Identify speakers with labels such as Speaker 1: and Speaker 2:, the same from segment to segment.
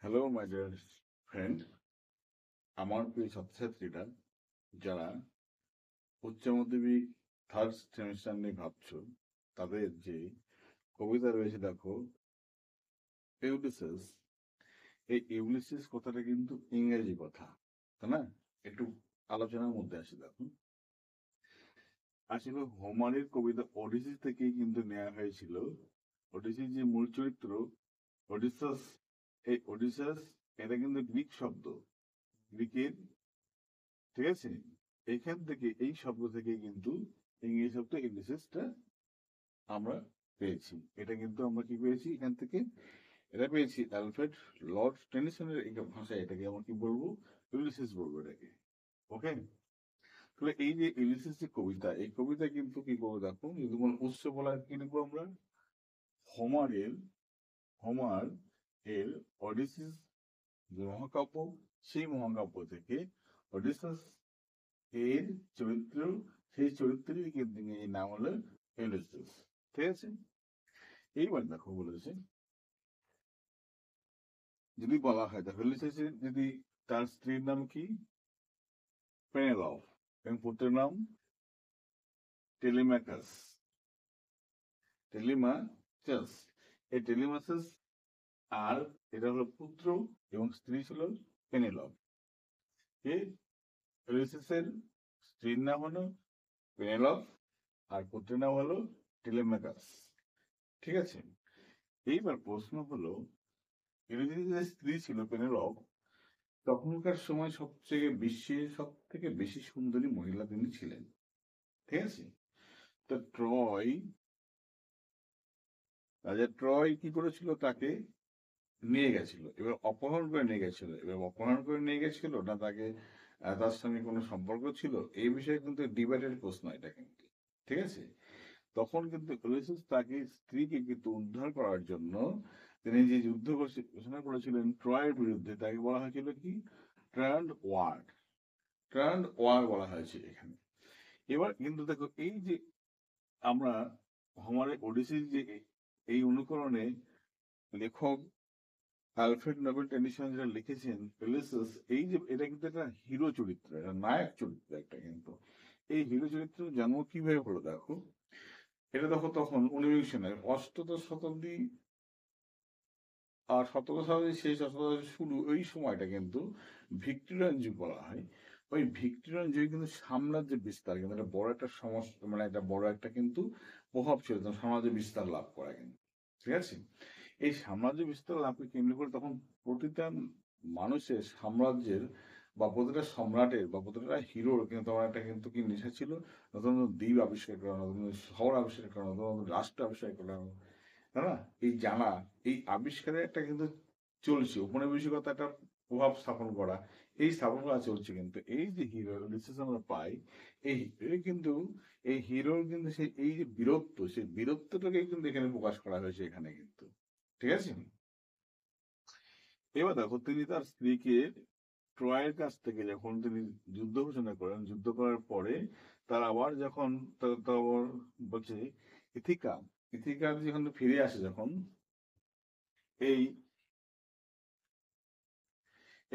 Speaker 1: Hello my dear friend, আমার প্রিয় ছাত্রছাত্রীরা যারা উচ্চ মাধ্যমিক থার্ড সেমিস্টার নিয়ে ভাবছো, তাদের যে কবিতা রয়েছে দেখো, ইউলিসেস। এই ইউলিসেস কথাটা কিন্তু ইংরেজি কথা, তাই না? একটু আলোচনার মধ্যে আসি। দেখো, আসলে হোমারের কবিতা ওডিসিস থেকেই কিন্তু নেওয়া হয়েছিল। ওডিসির যে মূল চরিত্র ওডিসাস, এই ওডিসাস এটা কিন্তু গ্রিক শব্দ, গ্রিকের, ঠিক আছে? এখান থেকে এই শব্দ থেকে কিন্তু ইংরেজি শব্দ ইউলিসেসটা আমরা পেয়েছি। এটা কিন্তু আমরা কি পেয়েছি এখান থেকে? এটা পেয়েছি অ্যালফ্রেড লর্ড টেনিসনের ভাষায়। এটাকে আমরা কি বলবো? ইউলিসেস বলবো এটাকে। ওকে। তাহলে এই যে ইউলিসেস যে কবিতা, এই কবিতা কিন্তু কি করবো দেখো, যদি কোনো উৎস বলা কি লিখবো আমরা? হোমারের হোমার এর অডিসিস যে মহাকাব্য, সেই মহাকাব্য থেকে অডিসাস এর চরিত্র, সেই চরিত্রেরই কিন্তু এই নাম হলো ইউলিসেস। ঠিক আছে? এইবার দেখো বলেছে, যদি বলা হয় দেখো ইউলিসেসের যদি তার স্ত্রীর নাম কি? পেনেলভ, এবং পুত্রের নাম টেলিম্যাকাস, টেলিমাচাস। এই টেলিমাচাস আর এটা হলো পুত্র, এবং স্ত্রী ছিল পেনেলভ। কে? ইউলিসেসের স্ত্রীর নাম হলো পেনেলভ, আর পুত্রের নাম হলো টেলিম্যাকাস। ঠিক আছে? এইবার প্রশ্ন হলো, ইউলিসেসের স্ত্রী ছিল পেনেলভ, তখনকার সময় সবচেয়ে বিশ্বের সব থেকে বেশি সুন্দরী মহিলা তিনি ছিলেন। ঠিক আছে? তো রাজা ট্রয় কি করেছিল, তাকে নিয়ে গেছিল, এবার অপহরণ করে নিয়ে গেছিল। এবার অপহরণ করে নিয়ে গেছিল না তাকে তার সঙ্গে কোনো সম্পর্ক ছিল, এই বিষয়ে কিন্তু ডিবেটের প্রশ্ন এটা কিন্তু। ঠিক আছে? তখন কিন্তু ইউলিসেস তাকে স্ত্রীকে কিন্তু উদ্ধার করার জন্য তিনি যে যুদ্ধ ঘোষণা করেছিলেন ট্রয়ের বিরুদ্ধে, তাকে বলা হয়েছিল কি? ট্রায়ান্ড ওয়ার। ট্রায়ান্ড ওয়ার বলা হয়েছে এখানে। এবার কিন্তু দেখো, এই যে আমরা হোমারের ওডিসির যে এই অনুকরণে লেখক অ্যালফ্রেড নোবেল টেনিসন যেটা লিখেছেন ইউলিসেস, এই যে এটা কিন্তু একটা হিরো চরিত্র, একটা নায়ক চরিত্র একটা কিন্তু। এই হিরো চরিত্র জন্ম কিভাবে হলো দেখো, এটা দেখো তখন ঊনবিংশ নয়, অষ্টাদশ শতাব্দী আর সতেরো শতাব্দীর শেষ, শতাব্দীর শুরু, ওই সময়টা কিন্তু ভিক্টোরিয়ান যুগ বলা হয়। ওই ভিক্টোরিয়ান যুগে কিন্তু সাম্রাজ্যের বিস্তার কিন্তু একটা বড় একটা সমস্যা, মানে একটা বড় একটা কিন্তু প্রভাব ছিল তখন সাম্রাজ্য বিস্তার লাভ করা কিন্তু। ঠিক আছে? এই সাম্রাজ্য বিস্তার লাভকে কেন্দ্র করে তখন প্রতিটা মানুষের সাম্রাজ্যের বা প্রতিটা সম্রাটের বা প্রতিটা হিরোর কিন্তু তখন একটা কিন্তু কি নেশা ছিল, নতুন নতুন দ্বীপ আবিষ্কার করা, নতুন নতুন শহর আবিষ্কার করা, নতুন নতুন রাষ্ট্র আবিষ্কার করা, তাই না? এই জানা, এই আবিষ্কারের একটা কিন্তু চলছে, উপনিবেশিকতা একটা প্রভাব স্থাপন করা, এই স্থাপন করা চলছে। কিন্তু এই যে হিরো রিসেস আমরা পাই, এই হিরো কিন্তু, এই হিরোর কিন্তু সেই এই যে বীরত্ব, সেই বীরত্বটাকে কিন্তু এখানে প্রকাশ করা হয়েছে এখানে কিন্তু। ঠিক আছে? এবার দেখো, তিনি তার স্ত্রীকে ট্রয়ের কাছ থেকে যখন তিনি যুদ্ধ ঘোষণা করেন, যুদ্ধ করার পরে তার আবার যখন তারপর বলছে ইথিকা, ইথিকা যখন ফিরে আসে, যখন এই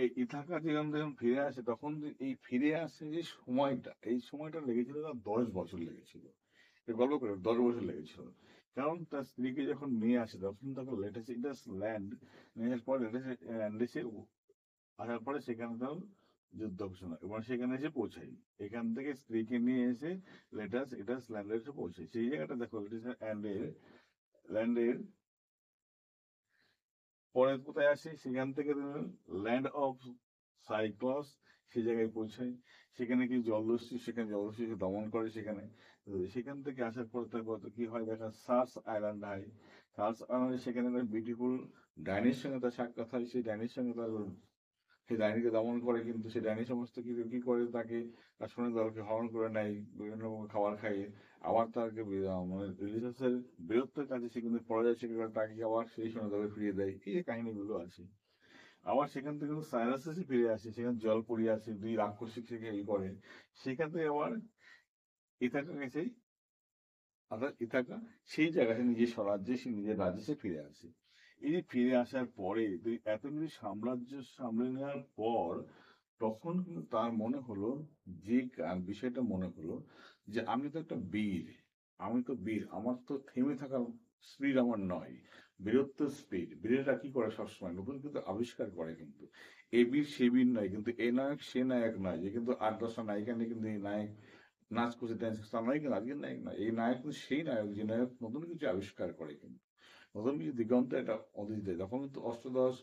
Speaker 1: এই ইথাকা যখন যখন ফিরে আসে, তখন এই ফিরে আসে যে সময়টা, এই সময়টা লেগেছিল তার 10 বছর লেগেছিল। এই গল্প করে 10 বছর লেগেছিল। কারণ তার স্ত্রীকে যখন নিয়ে আসে, তখন তাকে লেটেস্ট ইন্ডাস ল্যান্ড নিয়ে আসার পর ল্যান্ডে আসার পরে সেখানে তার যুদ্ধ ঘোষণা, এবং সেখানে এসে পৌঁছাই। এখান থেকে স্ত্রীকে নিয়ে এসে ইটাস ল্যান্ডে এসে পৌঁছায়। সেই জায়গাটা দেখো, ল্যান্ডের পরে কোথায় আসে, সেখান থেকে ল্যান্ড অফ সাইক্লস, সেই জায়গায় পৌঁছায়। সেখানে কি জলদস্যু, সেখানে জলদস্যুকে দমন করে সেখানে। সেখান থেকে আসার পর তারপর তো কি হয় দেখা, সার্স আইল্যান্ড হয়। সার্স আইল্যান্ডে সেখানে বিউটিফুল ডাইনির সঙ্গে তার সাক্ষাৎ হয়। সেই ডাইনির সঙ্গে তার, সেই ডাইনিকে দমন করে, কিন্তু সেই ডাইনি সমস্ত কিছু কি করে, তাকে তার সৈন্য দলকে হরণ করে নেয়, বিভিন্ন রকম খাবার খাইয়ে। আবার তাকে মানে রিলিজিয়াসের বীরত্বের কাছে সে কিন্তু পরাজয় স্বীকার করে, তাকে আবার সেই সৈন্য দলে ফিরিয়ে দেয়। এই যে কাহিনীগুলো আছে। আবার সেখান থেকে কিন্তু সাইরাস এসে ফিরে আসে, সেখানে জল পড়িয়ে আছে, দুই রাক্ষসী থেকে ই করে। সেখান থেকে আবার ইথাকা গেছে, অর্থাৎ ইথাকা সেই জায়গায় নিজের স্বরাজ্যে, সে নিজের রাজ্যে সে ফিরে আসে। এই যে ফিরে আসার পরে এতগুলি সাম্রাজ্য সামলে নেওয়ার পর তখন কিন্তু তার মনে হলো যে বিষয়টা মনে হলো যে আমি তো একটা বীর, আমি তো বীর, আমার তো থেমে থাকার স্পিড আমার নয়, বীরত্ব স্পিড। বীরেরা কি করে সবসময় নতুন কিন্তু আবিষ্কার করে, কিন্তু এ বীর সে বীর নয়, কিন্তু এ নায়ক সে নায়ক নয় যে কিন্তু ৮-১০টা নায়িকা নিয়ে কিন্তু এই নায়ক নাচ করছে ড্যান্স করছে, তা নয়, কিন্তু আজকের নায়ক নয়, এই নায়ক কিন্তু সেই নায়ক যে নায়ক নতুন কিছু আবিষ্কার করে, কিন্তু নতুন কিছু দিগন্তে একটা অতীত দেয়। তখন কিন্তু অষ্টাদশ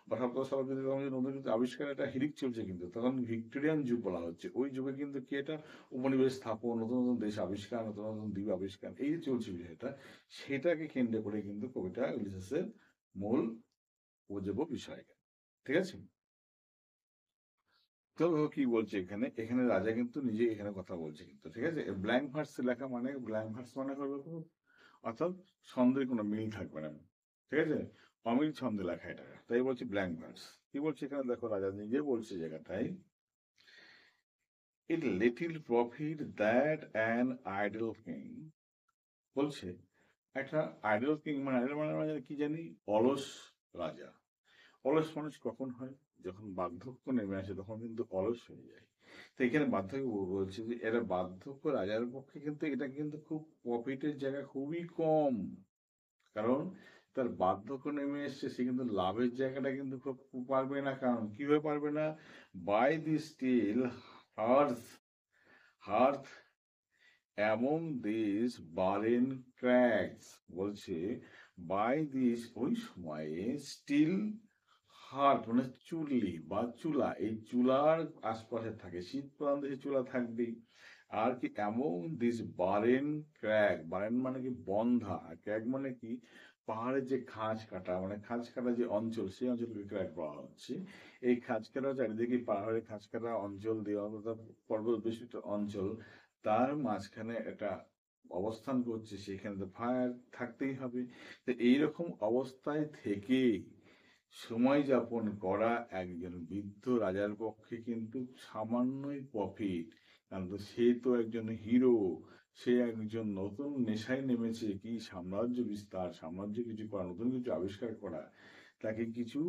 Speaker 1: বা সপ্তদশ শতাব্দীতে তখন কিন্তু নতুন কিছু আবিষ্কার একটা হিড়িক চলছে, কিন্তু তখন ভিক্টোরিয়ান যুগ বলা হচ্ছে। ওই যুগে কিন্তু কি এটা উপনিবেশ স্থাপন, নতুন নতুন দেশ আবিষ্কার, নতুন নতুন দ্বীপ আবিষ্কার, এই যে চলছে বিষয়টা, সেটাকে কেন্দ্র করে কিন্তু কবিতা ইউলিসেসের মূল উপজীব্য বিষয়। ঠিক আছে? তো ও কি বলছে এখানে, এখানে রাজা কিন্তু নিজে এখানে কথা বলছে কিন্তু, ঠিক আছে? ব্ল্যাঙ্ক ভার্স লেখা মানে, ব্ল্যাঙ্ক ভার্স মানে হলো অর্থাৎ ছন্দের কোনো মিল থাকবে না, ঠিক আছে? অমিল ছন্দে লেখা এটা, তাই বলছি ব্ল্যাঙ্ক ভার্স। কি বলছে এখানে দেখো, রাজা নিজে বলছে জায়গাটাই, it little profit that an idle king, বলছে একটা আইডল কিং মানে, আইডল মানে কি জানি, অলস রাজা। অলস মানুষ কখন হয়? যখন বার্ধক্য নেমে আসে তখন কিন্তু অলস হয়ে যায়। তো এখানে বার্ধক্য বলছে যে এরা বার্ধক্য রাজার পক্ষে কিন্তু এটা কিন্তু খুব প্রফিটের জায়গা খুবই কম, কারণ তার বার্ধক্য নেমে এসছে, সে কিন্তু লাভের জায়গাটা কিন্তু খুব পারবে না। কারণ কিভাবে পারবে না? By the still hearth hearth এমন দিস বারেন ক্র্যাকস, বলছে বাই দিস, ওই সময়ে স্টিল হার্ট মানে চুল্লি বা চুলা, এই চুলার আশপাশে থাকে, শীত প্রধান দেশে চুলা থাকবেই। আর কি এমন দিস বারেন ক্র্যাক, বারেন মানে কি বন্ধা, ক্র্যাক মানে কি পাহাড়ের যে খাঁজ কাটা, মানে খাঁজ কাটা যে অঞ্চল, সেই অঞ্চলকে ক্র্যাক বলা হচ্ছে। এই খাঁজ কাটা চারিদিকে পাহাড়ে খাঁজ কাটা অঞ্চল দেওয়া, অর্থাৎ পর্বত বেষ্টিত অঞ্চল, তার মাঝখানে একটা অবস্থান করছে, সেখানে তো ফায়ার থাকতেই হবে। তো এইরকম অবস্থায় থেকে সময় যাপন করা একজন বৃদ্ধ রাজার পক্ষে কিন্তু সামান্যই প্রফিট। কারণ তো সে তো একজন হিরো, সে একজন নতুন নেশায় নেমেছে, কি সাম্রাজ্য বিস্তার, সাম্রাজ্য কিছু করা, নতুন কিছু আবিষ্কার করা, তাকে কিছু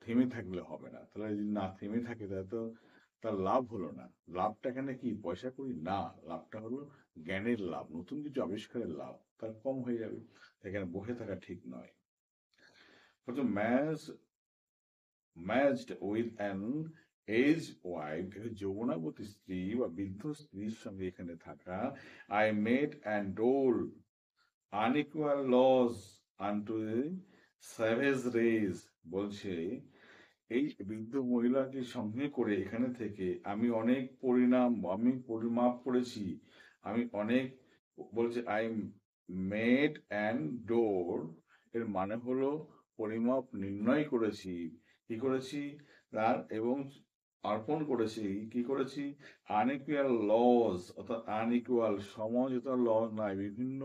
Speaker 1: থেমে থাকলে হবে না। তাহলে যদি না থেমে থাকে তাহলে তো তার লাভ হলো না। লাভটা এখানে কি পয়সা করি না, লাভটা হলো জ্ঞানের লাভ, নতুন কিছু আবিষ্কারের লাভ, তার কম হয়ে যাবে। এখানে বসে থাকা ঠিক নয়। প্রথম match matched with an aged wife, যৌবনাবতী স্ত্রী বা বৃদ্ধ স্ত্রীর সঙ্গে এখানে থাকা। I mete and dole unequal laws unto savage race, বলছে এই বৃদ্ধ মহিলাকে সঙ্গে করে এখানে থেকে আমি অনেক আমি পরিমাপ করেছি, আমি অনেক, বলছে আই মেড অ্যান্ড ডোর, এর মানে হলো পরিমাপ নির্ণয় করেছি, কি করেছি, তার এবং অর্পণ করেছি, কি করেছি, আনইকুয়াল লজ, অর্থাৎ আনইকুয়াল সমঝোতা ল নয়, বিভিন্ন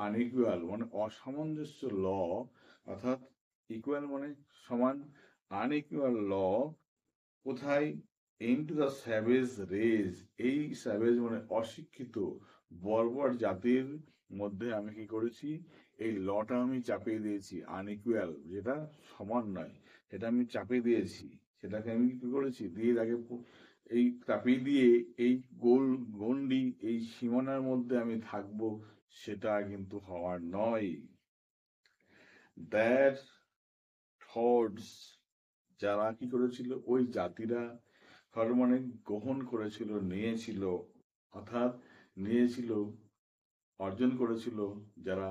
Speaker 1: আনইকুয়াল মানে অসামঞ্জস্য ল, অর্থাৎ ইকুয়াল মানে সমান, আনইকুয়াল ল কোথায়, ইনটু দ্য স্যাভেজ রেজ, এই স্যাভেজ মানে অশিক্ষিত বর্বর জাতির মধ্যে আমি কি করেছি, এই লটা আমি চাপিয়ে দিয়েছি, আনইকুয়াল যেটা সমান নয়, সেটা আমি চাপিয়ে দিয়েছি, সেটাকে আমি কি করেছি, দিয়ে তাকে এই চাপিয়ে দিয়ে এই গণ্ডি, এই সীমানার মধ্যে আমি থাকবো, সেটা কিন্তু হওয়ার নয়। দ্যাট থটস, যারা কি করেছিল, ওই জাতিরা, ধর্ম মানে গ্রহণ করেছিল, নিয়েছিল, অর্থাৎ নিয়েছিল, অর্জন করেছিল, যারা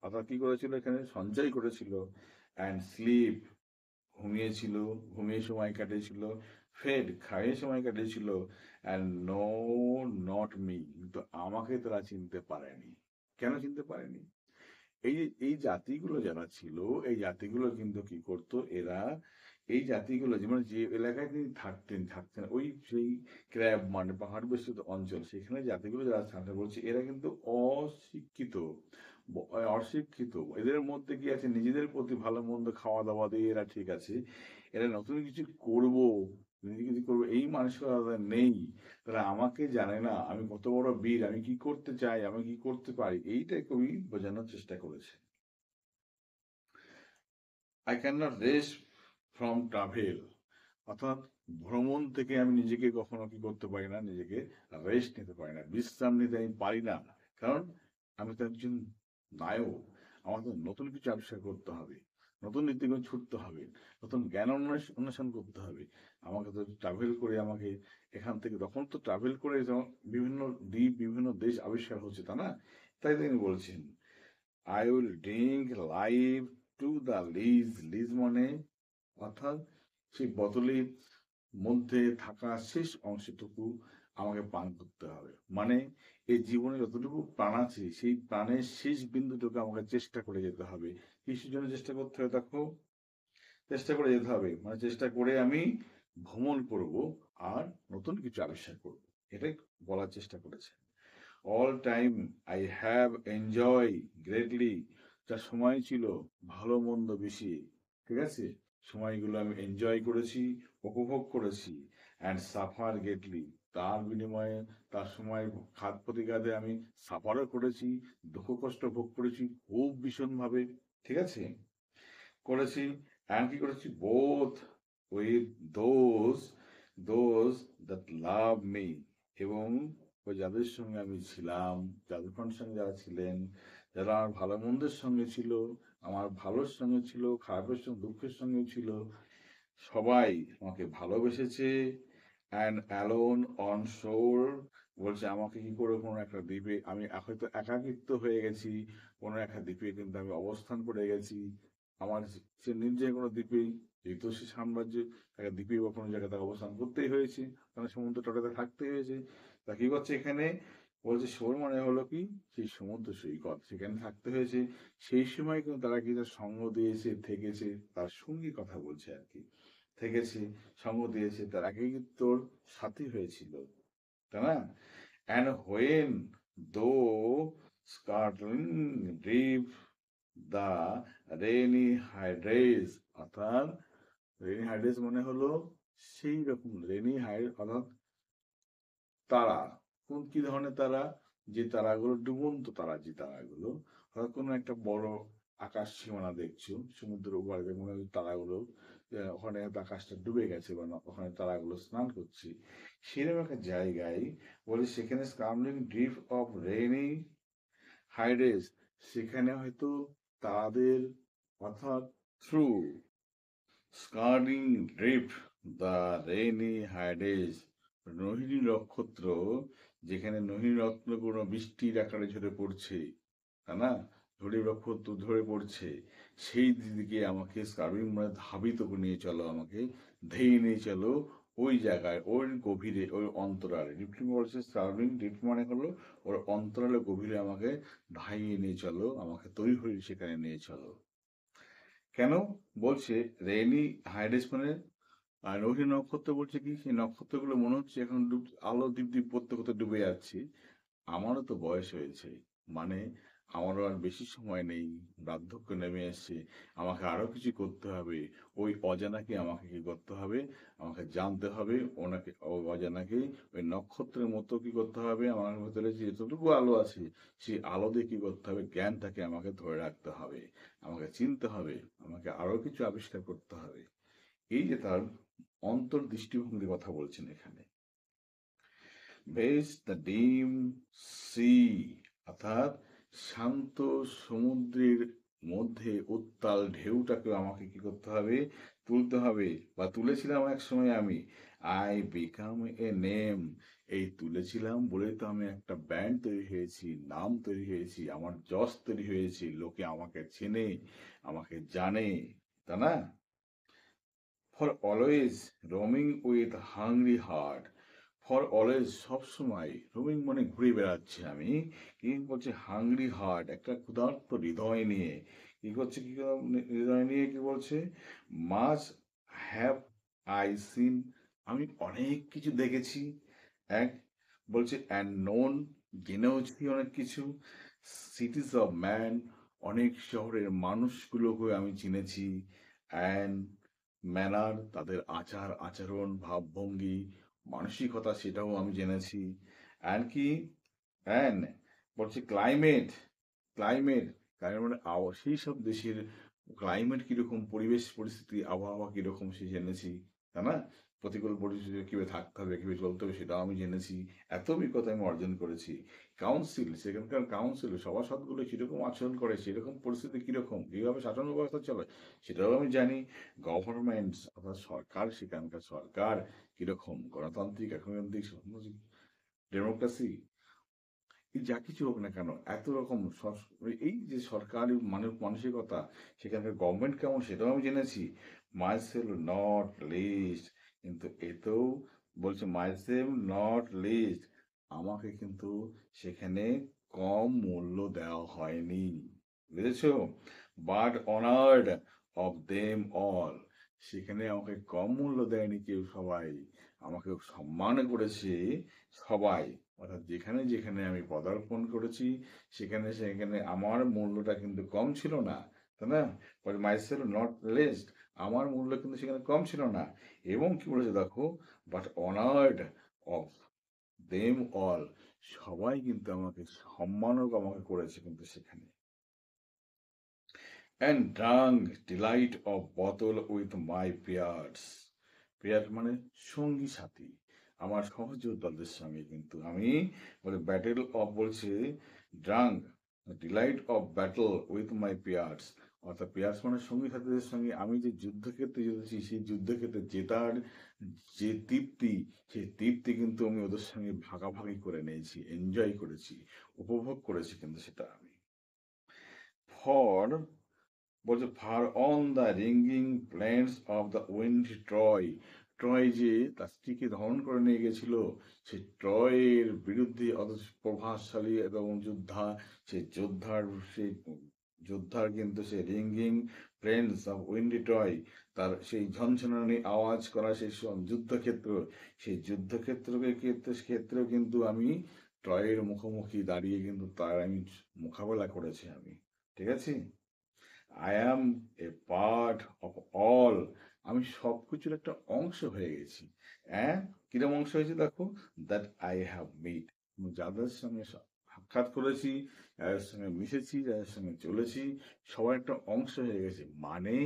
Speaker 1: অর্থাৎ কি করেছিল, এখানে সঞ্চয় করেছিল, অ্যান্ড স্লিপ, ঘুমিয়েছিল, ঘুমিয়ে সময় কাটিয়েছিল, ফেড, খাইয়ে সময় কাটিয়েছিল, অ্যান্ড নো নট মি, কিন্তু আমাকে তারা চিনতে পারেনি। কেন চিনতে পারেনি? এই যে এই জাতিগুলো যারা ছিল, এই জাতিগুলো কিন্তু কি করতো, এরা এই জাতিগুলো যেমন যে এলাকায় তিনি থাকতেন ওই সেই ক্র্যাব মানে পাহাড় বেষ্টিত অঞ্চল, সেখানে জাতিগুলো যারা থাকতে বলছে এরা কিন্তু অশিক্ষিত, অশিক্ষিত, এদের মধ্যে কি আছে, নিজেদের প্রতি ভালো মন্দ খাওয়া দাওয়া দিয়ে এরা ঠিক আছে, এরা নতুন কিছু করব, নিজে কিছু করবো এই মানসিকতা নেই, তারা আমাকে জানে না, আমি কত বড় বীর, আমি কি করতে চাই, আমি কি করতে পারি, এইটাই কবি বোঝানোর চেষ্টা করেছে। I can not rest from travel, অর্থাৎ ভ্রমণ থেকে আমি নিজেকে কখনো কি করতে পারি না, নিজেকে রেস্ট নিতে পারি না, বিশ্রাম নিতে আমি পারি না। কারণ আমি তো একজন নায়ক, আমার তো নতুন কিছু আবিষ্কার করতে হবে, নতুন নীতিগুলো ছুটতে হবে, নতুন জ্ঞান অন্বেষণ করতে হবে। আমাকে তো ট্রাভেল করে আমাকে এখান থেকে, তখন তো ট্রাভেল করে বিভিন্ন দ্বীপ বিভিন্ন দেশ আবিষ্কার হচ্ছে, তা না? তাই তিনি বলছেন, I will drink life to the lees. Lees মানে অর্থাৎ সেই বোতলের মধ্যে থাকা শেষ অংশটুকু আমাকে পান করতে হবে। মানে এই জীবনে যতটুকু প্রাণ আছে সেই প্রাণের শেষ বিন্দুটুকু আমাকে চেষ্টা করে যেতে হবে। কিসের জন্য চেষ্টা করতে হবে? দেখো, চেষ্টা করে যেতে হবে, মানে চেষ্টা করে আমি ভ্রমণ করব আর নতুন কিছু আবিষ্কার করব, এটাই বলার চেষ্টা করেছে। All time I have enjoy greatly. যা সময় ছিল ভালো মন্দ বেশি, ঠিক আছে, সময়গুলো আমি এনজয় করেছি, উপভোগ করেছি, অ্যান্ড সাফার গ্রেটলি, তার বিনিময়ে তার সময় ঘাত প্রতিঘাতে আমি সাফারও করেছি, দুঃখ কষ্ট ভোগ করেছি খুব ভীষণভাবে, ঠিক আছে, করেছি। অ্যান্ড কি করেছি? Both with those those that love me, এবং ওই যাদের সঙ্গে আমি ছিলাম, যাদের সঙ্গে যারা ছিলেন, যারা আমার ভালো মন্দের সঙ্গে ছিল, আমার ভালোর সঙ্গে ছিল, খারাপের সঙ্গে দুঃখের সঙ্গে ছিল, সবাই আমাকে ভালোবেসেছে। অ্যান্ড অ্যালোন অন শোর, বলছে আমাকে কি করে কোনো একটা দ্বীপে, আমি হয়তো একাকিত্ব হয়ে গেছি, কোনো একটা দ্বীপে কিন্তু আমি অবস্থান করে গেছি। আমার সে নির্জয় কোনো দ্বীপেই, যেহেতু সে সাম্রাজ্য, তাকে দ্বীপে বা কোনো জায়গায় তাকে অবস্থান করতেই হয়েছে, কারণ সমুদ্র তটাতে থাকতে হয়েছে। তা কি করছে এখানে? বলছে শোর মানে হলো কি, সেই সমুদ্র সৈকত, সেখানে থাকতে হয়েছে। সেই সময় কিন্তু তারা কি তার সঙ্গ দিয়েছে, থেকেছে, তার সঙ্গী কথা বলছে আর কি, থেকেছে, সঙ্গ দিয়েছে, তার একাকিত্বর সাথী হয়েছিল, তাই না? অ্যান্ড হোয়েন দো স্কার্টলিং ড্রিপ দ্য রেনি হাইড্রেস, অর্থাৎ রেনি হাইড্রেস মানে হলো সেই রকম রেনি হাইড, অর্থাৎ তারা, কোন কি ধরনের তারা? যে তারাগুলো ডুবন্ত তারা, যে তারাগুলো, হয়তো কোনো একটা বড় আকাশ সীমানা দেখছো, সমুদ্রের উপরে মনে হয় তারাগুলো ওখানে হয়তো আকাশটা ডুবে গেছে, বা ওখানে তারাগুলো স্নান করছে, সেরকম একটা জায়গায় বলে সেখানে স্কামলিং ড্রিপ অফ রেনি হাইডেস, সেখানে হয়তো তাদের, অর্থাৎ through scudding drifts the rainy Hyades, Rohini নক্ষত্র, যেখানে রোহিণী রত্নগুলো বৃষ্টির আকারে ঝরে পড়ছে, তাই না, ঝড়ি নক্ষত্র ঝরে পড়ছে, সেই দিকে আমাকে স্কার্বিং মানে ধাবিত করে নিয়ে চলো, আমাকে ধেয়ে নিয়ে চলো ওই জায়গায়, ওই গভীরে, ওই অন্তরালে। ডিপলি বলছে স্কার্বিং ডিপ মানে হলো ওর অন্তরালে গভীরে আমাকে ধাইয়ে নিয়ে চলো, আমাকে তৈরি হয়ে সেখানে নিয়ে চলো। কেন বলছে রেনি হাইডেস মানে? আর রোহিণী নক্ষত্র বলছে কি, সেই নক্ষত্রগুলো মনে হচ্ছে এখন আলো দীপ দীপ করতে করতে ডুবে যাচ্ছে। আমারও তো বয়স হয়েছে, মানে আমারও আর বেশি সময় নেই, বার্ধক্য নেমে এসছে, আমাকে আরো কিছু করতে হবে। ওই অজানাকে আমাকে কি করতে হবে? আমাকে জানতে হবে, ওনাকে, ওই অজানাকে ওই নক্ষত্রের মতো কি করতে হবে, আমার ভেতরে যে যতটুকু আলো আছে সেই আলো দিয়ে কি করতে হবে? জ্ঞানটাকে আমাকে ধরে রাখতে হবে, আমাকে চিনতে হবে, আমাকে আরো কিছু আবিষ্কার করতে হবে। এই যে তার অন্তর্দৃষ্টিভঙ্গির কথা বলছেন এখানে। বেশ দ্য ডিম সি, অর্থাৎ শান্ত সমুদ্রের মধ্যে উত্তাল ঢেউটাকে আমাকে কি করতে হবে? তুলতে হবে, বা তুলেছিলাম এক সময় আমি। আই বিকাম এ নেম, এই তুলেছিলাম বলেই তো আমি একটা ব্যান্ড তৈরি হয়েছি, নাম তৈরি হয়েছি, আমার যশ তৈরি হয়েছে, লোকে আমাকে চেনে, আমাকে জানে, তা না? For always roaming with hungry heart, for always সবসময়, রোমিং মানে ঘুরে বেড়াচ্ছি আমি, কি বলছে? হাংরি হার্ট, একটা ক্ষুধার্ত হৃদয় নিয়ে, কি করছে, কি হৃদয় নিয়ে কি বলছে? মাছ হ্যাভ আই সিন, আমি অনেক কিছু দেখেছি। এক বলছে অ্যান্ড নোন, জেনেওছি অনেক কিছু। সিটিজ অফ ম্যান, অনেক শহরের মানুষগুলোকে আমি চিনেছি। অ্যান্ড ম্যানার, তাদের আচার আচরণ ভাবভঙ্গি মানসিকতা, সেটাও আমি জেনেছি। অ্যান্ড কি, অ্যান্ড বলছে ক্লাইমেট, ক্লাইমেট, ক্লাইমেট মানে সেই সব দেশের ক্লাইমেট কিরকম, পরিবেশ পরিস্থিতি, আবহাওয়া কিরকম সে জেনেছি, তাই না? প্রতিকূল পরিস্থিতিতে কিভাবে থাকতে হবে, কিভাবে চলতে হবে সেটাও আমি জেনেছি। এত অভিজ্ঞতা আমি অর্জন করেছি। কাউন্সিল, সেখানকার কাউন্সিল সভাসদগুলো কিরকম আচরণ করে, সেরকম পরিস্থিতি কিরকম, কিভাবে শাসন ব্যবস্থা চলে সেটাও আমি জানি। গভর্নমেন্ট অর্থাৎ সরকার, সেখানকার সরকার কিরকম, গণতান্ত্রিক, একতান্ত্রিক, ডেমোক্রেসি, যা কিছু হোক না কেন, এত রকম এই যে সরকারি মানসিকতা, সেখানকার গভর্নমেন্ট কেমন সেটাও আমি জেনেছি। মাইসেলফ নট লিস্ট, কিন্তু এতেও বলছে মাইসেলফ নট লিস্ট, আমাকে কিন্তু সেখানে কম মূল্য দেওয়া হয়নি, বুঝেছো? But honoured of them all, সেখানে আমাকে কম মূল্য দেয়নি কেউ, সবাই আমাকে সম্মান করেছে, সবাই। অর্থাৎ যেখানে যেখানে আমি পদার্পণ করেছি, সেখানে সেখানে আমার মূল্যটা কিন্তু কম ছিল না, তাই না? বাট মাইসেলফ নট লেসড, আমার মূল্য কিন্তু সেখানে কম ছিল না। এবং কি বলেছে দেখো, but honoured of them all, সবাই কিন্তু আমাকে সম্মানও আমাকে করেছে কিন্তু সেখানে। And drunk delight of battle with my peers, peer মানে সঙ্গী সাথী, আমার সহযোদ্ধাদের সঙ্গে কিন্তু আমি, বলে ব্যাটেল অফ বলছে, drunk delight of battle with my peers, অর্থাৎ পেয়ার্স মানে সঙ্গী সাথীদের সঙ্গে আমি যে যুদ্ধক্ষেত্রে জিতেছি, সেই যুদ্ধক্ষেত্রে জেতার যে তৃপ্তি, সেই তৃপ্তি কিন্তু আমি ওদের সঙ্গে ভাগাভাগি করে নিয়েছি, এনজয় করেছি, উপভোগ করেছি কিন্তু সেটা আমি। ফর বলছে far on the ringing plains of the windy Troy, Troy যে তার স্ত্রীকে ধারণ করে নিয়ে গেছিল, সেই ট্রয়ের বিরুদ্ধে অত প্রভাবশালী এবং যোদ্ধা, সেই যোদ্ধার কিন্তু সেই ringing plains of windy Troy, তার সেই ঝনঝনানি আওয়াজ করা সেই যুদ্ধক্ষেত্র, সেই ক্ষেত্রেও কিন্তু আমি ট্রয়ের মুখোমুখি দাঁড়িয়ে কিন্তু তার আমি মোকাবেলা করেছি আমি, ঠিক আছে? I am A part of all, আমি সব কিছুর একটা অংশ হয়ে গেছি। হ্যাঁ, কিরম অংশ হয়েছে দেখো, দ্যাট আই হ্যাভ মিট, যাদের সঙ্গে সাক্ষাৎ করেছি, যাদের সঙ্গে মিশেছি, যাদের সঙ্গে চলেছি, সবার একটা অংশ হয়ে গেছে, মানে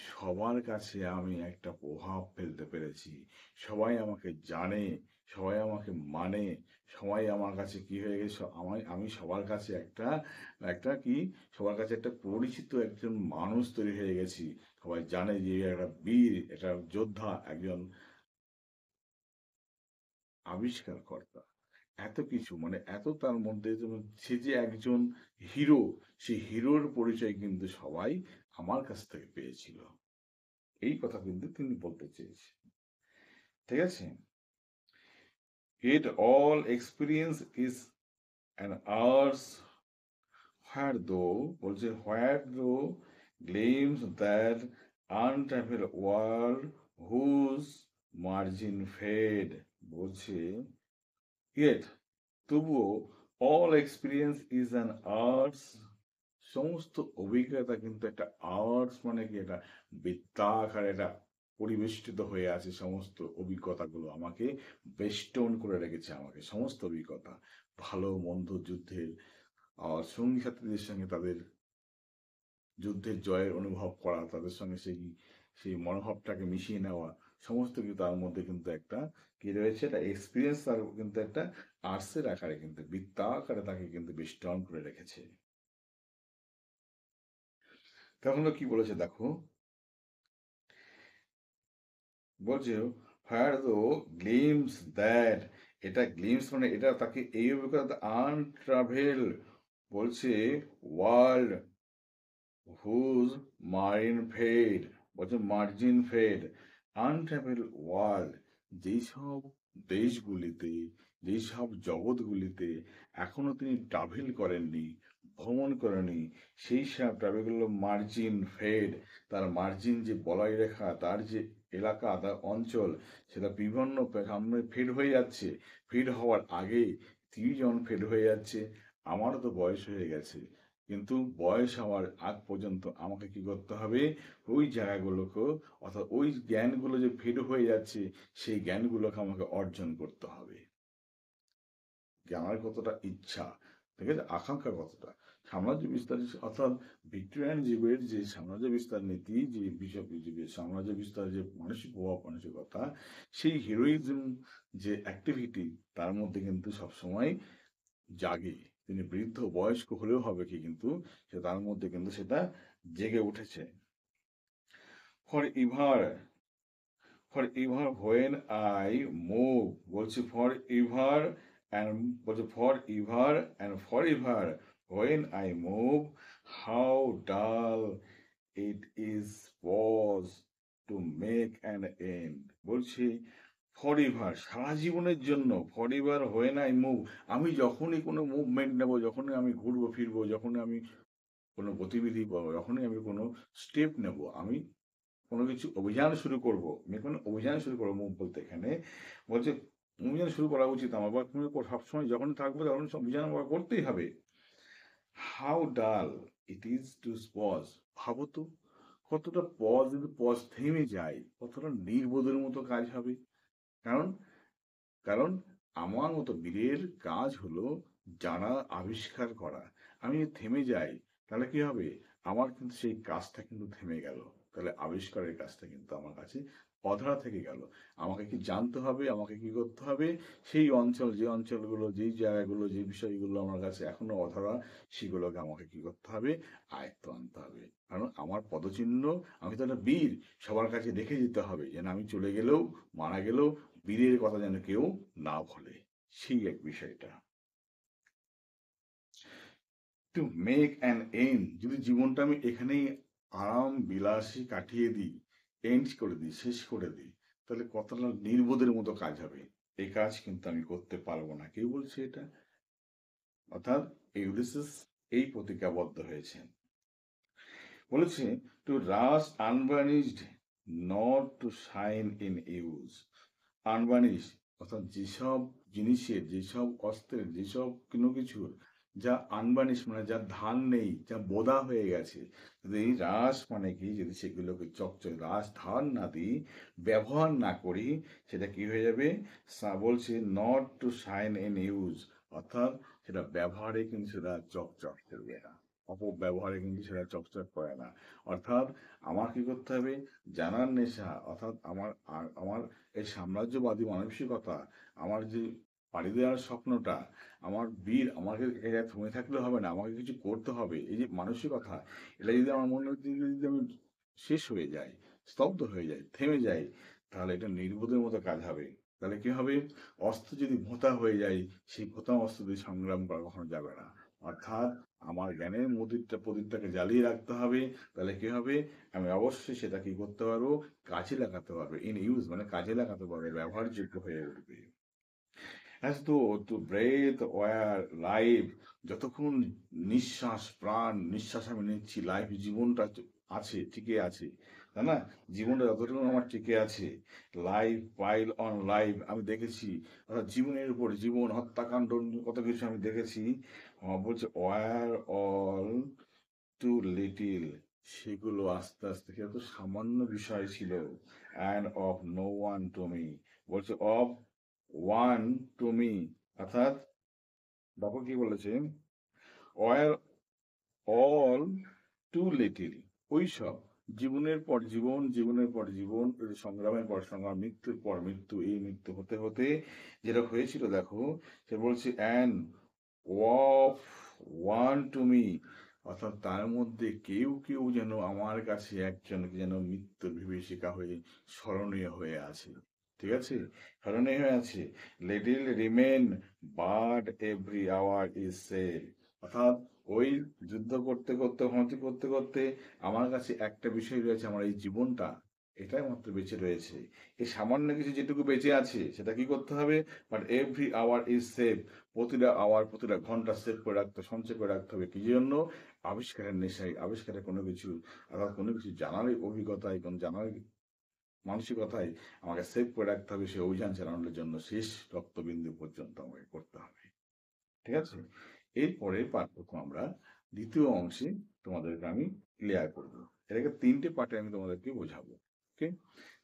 Speaker 1: সবার কাছে আমি একটা প্রভাব ফেলতে পেরেছি, সবাই আমাকে জানে, সবাই আমাকে মানে, সবাই আমার কাছে কি হয়ে গেছে, আমি সবার কাছে একটা একটা কি সবার কাছে একটা পরিচিত একজন মানুষ তৈরি হয়ে গেছি, সবাই জানে যে একটা বীর, একটা যোদ্ধা, একজন আবিষ্কারকর্তা, এত কিছু মানে এত তার মধ্যে সে যে একজন হিরো, সেই হিরোর পরিচয় কিন্তু সবাই আমার কাছ থেকে পেয়েছিল, এই কথা কিন্তু তিনি বলতে চেয়েছেন, ঠিক আছে? Yet all experience is an ours, where though gleams that untraveled world whose margin fade, বলছে yet তবুও all experience is an arts, সমস্ত অভিজ্ঞতা কিন্তু একটা আর্টস, মানে কি এটা বৃত্তাকার, এটা পরিবেষ্টিত হয়ে আছে, সমস্ত অভিজ্ঞতাগুলো আমাকে বেষ্টন করে রেখেছে, আমাকে সমস্ত অভিজ্ঞতা, ভালো মন্দ, যুদ্ধের, আর সঙ্গী সাথীদের সঙ্গে তাদের যুদ্ধের জয়ের অনুভব করা, তাদের সঙ্গে সেই সেই মনোভাবটাকে মিশিয়ে নেওয়া, সমস্ত কিছু তার মধ্যে কিন্তু একটা কি রয়েছে, একটা এক্সপিরিয়েন্স, তার কিন্তু একটা আর্টসের আকারে কিন্তু বৃত্তাকারে তাকে কিন্তু বেষ্টন করে রেখেছে। তখন কি বলেছে দেখো, বলছে হোয়ার দো গ্লিমস দ্যাট, এটা গ্লিমস মানে এটা তাকে এই অভিজ্ঞতা, আনট্রাভেল বলছে ওয়ার্ল্ড হুজ মারিন ফেড, বলছে মার্জিন ফেড, আনট্রাভেল ওয়ার্ল্ড, যেসব দেশগুলিতে, যেসব জগৎগুলিতে এখনো তিনি ট্রাভেল করেননি, ভ্রমণ করেনি, সেই সব ট্রাভেলগুলো মার্জিন ফেড, তার মার্জিন যে বলয় রেখা, তার যে এলাকা, তার অঞ্চল, সেটা বিভিন্ন সামনে ফেড হয়ে যাচ্ছে, ফেড হওয়ার আগে তিনি যেমন ফেড হয়ে যাচ্ছে, আমারও তো বয়স হয়ে গেছে, কিন্তু বয়স হওয়ার আগ পর্যন্ত আমাকে কি করতে হবে, ওই জায়গাগুলোকে, অর্থাৎ ওই জ্ঞানগুলো যে ফেড হয়ে যাচ্ছে, সেই জ্ঞানগুলোকে আমাকে অর্জন করতে হবে। যে আমার কতটা ইচ্ছা, ঠিক আছে, আকাঙ্ক্ষা কতটা, সাম্রাজ্য বিস্তার, অর্থাৎ ভিক্টোরিয়ান যুগের যে সাম্রাজ্য বিস্তার নীতি, যে বিষয়, সাম্রাজ্য বিস্তার যে মানসিক প্রভাব, মানসিকতা, সেই হিরোইজম যে অ্যাক্টিভিটি তার মধ্যে কিন্তু সবসময় জাগে। তিনি বৃদ্ধ বয়স্ক হলেও হবে কি, কিন্তু সে তার মধ্যে কিন্তু সেটা জেগে উঠেছে। For ever, for ever when I move, বলছি ফর এভার অ্যান্ড, বলছে for ever and for ever when I move, how dull it is pause to make an end. বলছি ফর এভার, সারা জীবনের জন্য, for ever when I move, আমি যখনই কোনো movement নেব, যখনই আমি ঘুরবো ফিরবো, যখনই আমি কোনো গতিবিধি বা যখনই আমি কোনো স্টেপ নেব, আমি কোনো কিছু অভিযান শুরু করব, আমি কোনো অভিযান শুরু করবো, মুভ বলতে এখানে বলছে অভিযান শুরু করা উচিত আমার, বা তুমি সবসময় যখন থাকবো তখন অভিযান আমার করতেই হবে। How dull it is two pause, ভাবো তো কতটা পজ, যদি পজ থেমে যায় কতটা নির্বোধের মতো কাজ হবে। কারণ কারণ আমার মতো বীরের কাজ হলো জানা, আবিষ্কার করা। আমি যদি থেমে যাই তাহলে কি হবে, আমার কিন্তু সেই কাজটা কিন্তু থেমে গেল, তাহলে আবিষ্কারের কাজটা কিন্তু আমার কাছে অধরা থেকে গেল। আমাকে কি জানতে হবে, আমাকে কি করতে হবে, সেই অঞ্চল, যে অঞ্চলগুলো, যেই জায়গাগুলো, যে বিষয়গুলো আমার কাছে এখনো অধরা, সেগুলোকে আমাকে কি করতে হবে, আয়ত্ত আনতে হবে। কারণ আমার পদচিহ্ন, আমি তো একটা বীর, সবার কাছে রেখে যেতে হবে, যেন আমি চলে গেলেও, মারা গেলেও বীরের কথা যেন কেউ না ভোলে, সেই এক বিষয়টা। টু মেক অ্যান এন্ড, যদি জীবনটা আমি এখানেই আরাম বিলাসী কাটিয়ে দিই, এন্ড করে দিই, শেষ করে দিই, তাহলে কতটা নির্বোধের মতো কাজ হবে। এই কাজ কিন্তু আমি করতে পারবো না। কেউ বলছে এটা, অর্থাৎ ইউলিসিস এই প্রতিজ্ঞাবদ্ধ হয়েছেন। বলেছে to rust unburnished, not to shine in use. Unburnish অর্থাৎ যেসব জিনিসের, যেসব অস্ত্রের, যেসব কোনো কিছুর যা আনবার্নিশ মানে যা ধান নেই, যা বোদা হয়ে গেছে, যদি রাস মানে কি, যদি সেগুলোকে চকচক রাস ধান না দিই, ব্যবহার না করি, সেটা কি হয়ে যাবে, বলছে not to shine in use, অর্থাৎ সেটা ব্যবহারে কিন্তু সেটা চকচক করবে না, অপব্যবহারে কিন্তু সেটা চকচক করে না। অর্থাৎ আমার কি করতে হবে, জানার নেশা, অর্থাৎ আমার এই সাম্রাজ্যবাদী মানসিকতা, আমার যে পাড়ি দেওয়ার স্বপ্নটা, আমার বীর, আমাকে একা থেমে থাকলে হবে না, আমাকে কিছু করতে হবে, এই যে মানসিকতা, এটা যদি আমার মনে হচ্ছে, যদি আমি শেষ হয়ে যাই, স্তব্ধ হয়ে যাই, থেমে যাই, তাহলে এটা নির্বোধের মতো কাজ হবে। তাহলে কি হবে, অস্ত্র যদি ভোঁতা হয়ে যায়, সেই ভোঁতা অস্ত্র দিয়ে সংগ্রাম করা কখনো যাবে না। অর্থাৎ আমার জ্ঞানের প্রদীপটাকে জ্বালিয়ে রাখতে হবে, তাহলে কি হবে, আমি অবশ্যই সেটা কি করতে পারবো, কাজে লাগাতে পারবে, ইন ইউজ মানে কাজে লাগাতে পারবে, ব্যবহারযোগ্য হয়ে উঠবে। As though to breathe war life, যতক্ষণ নিঃশ্বাস, প্রাণ নিঃশ্বাস আমি নিচ্ছি, লাইফ জীবনটা আছে, টিকে আছে, তাই না, জীবনটা যতটুকু আমার টিকে আছে, লাইফ পাইল অন লাইফ, আমি দেখেছি, অর্থাৎ জীবনের উপর জীবন, হত্যাকাণ্ড, কত কিছু আমি দেখেছি। বলছে ওয়ার অল টু লিটিল, সেগুলো আস্তে আস্তে কত সামান্য বিষয় ছিল, and of no one to me, বলছে অফ ওয়ান টু মি, অর্থাৎ দেখো কি বলেছে, ওয়ার অল টু লিটিল, ওই সব জীবনের পর জীবন, জীবনের পর জীবন, সংগ্রামের পর সংগ্রাম, মৃত্যুর পর মৃত্যু, এই মৃত্যু হতে হতে যেটা হয়েছিল দেখো, সে বলছে and of one to me, অর্থাৎ তার মধ্যে কেউ কেউ যেন আমার কাছে একজন যেন মৃত্যুর বিভীষিকা হয়ে স্মরণীয় হয়ে আছে। ঠিক আছে, স্মরণীয় হয়ে আছে। Little remain but every hour is save, অর্থাৎ ওই যুদ্ধ করতে করতে, হতে করতে করতে আমার কাছে একটা বিষয় রয়েছে, আমার এই জীবনটা এটাই মাত্র বেঁচে রয়েছে, এই সামান্য কিছু যেটুকু বেঁচে আছে সেটা কি করতে হবে, but every hour is save, প্রতিটা আওয়ার, প্রতিটা ঘন্টা সেভ করে রাখতে, সঞ্চয় করে রাখতে হবে, কি জন্য, আবিষ্কারের নেশায়, আবিষ্কারের কোনো কিছু, অর্থাৎ কোনো কিছু জানার অভিজ্ঞতায়, কোন জানার মানসিকতায় আমাকে সেভ করে রাখতে হবে, সেই অভিযান চালানোর জন্য শেষ রক্তবিন্দু পর্যন্ত আমাকে করতে হবে। ঠিক আছে, এরপরে পার্থক্য আমরা দ্বিতীয় অংশে তোমাদেরকে আমি ক্লিয়ার করবো, এটাকে তিনটে পার্টে আমি তোমাদেরকে বোঝাবো।
Speaker 2: ওকে,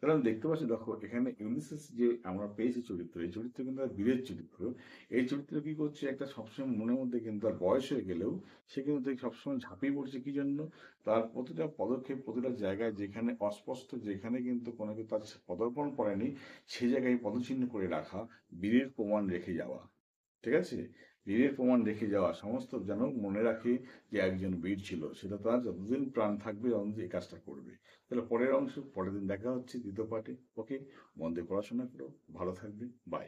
Speaker 2: কারণ দেখতে পাচ্ছি, দেখো এখানে ইউলিসিস যে আমরা পেয়েছি চরিত্র, এই চরিত্র কিন্তু আর বীরের চরিত্র। এই চরিত্র কি করছে, একটা সবসময় মনের মধ্যে কিন্তু তার বয়স হয়ে গেলেও সে কিন্তু সবসময় ঝাঁপিয়ে পড়ছে কি জন্য, তার প্রতিটা পদক্ষেপ, প্রতিটা জায়গায় যেখানে অস্পষ্ট, যেখানে কিন্তু কোনো কিছু তার পদার্পণ করেনি, সে জায়গায় পদচিহ্ন করে রাখা, বীরের প্রমাণ রেখে যাওয়া। ঠিক আছে, বীরের প্রমাণ রেখে যাওয়া, সমস্ত যেন মনে রাখে যে একজন বীর ছিল, সেটা তার যতদিন প্রাণ থাকবে ততদিন এই কাজটা করবে। তাহলে পরের অংশ পরের দিন দেখা হচ্ছে দ্বিতীয় পার্টে। ওকে, মন দিয়ে পড়াশোনা করো, ভালো থাকবে, বাই।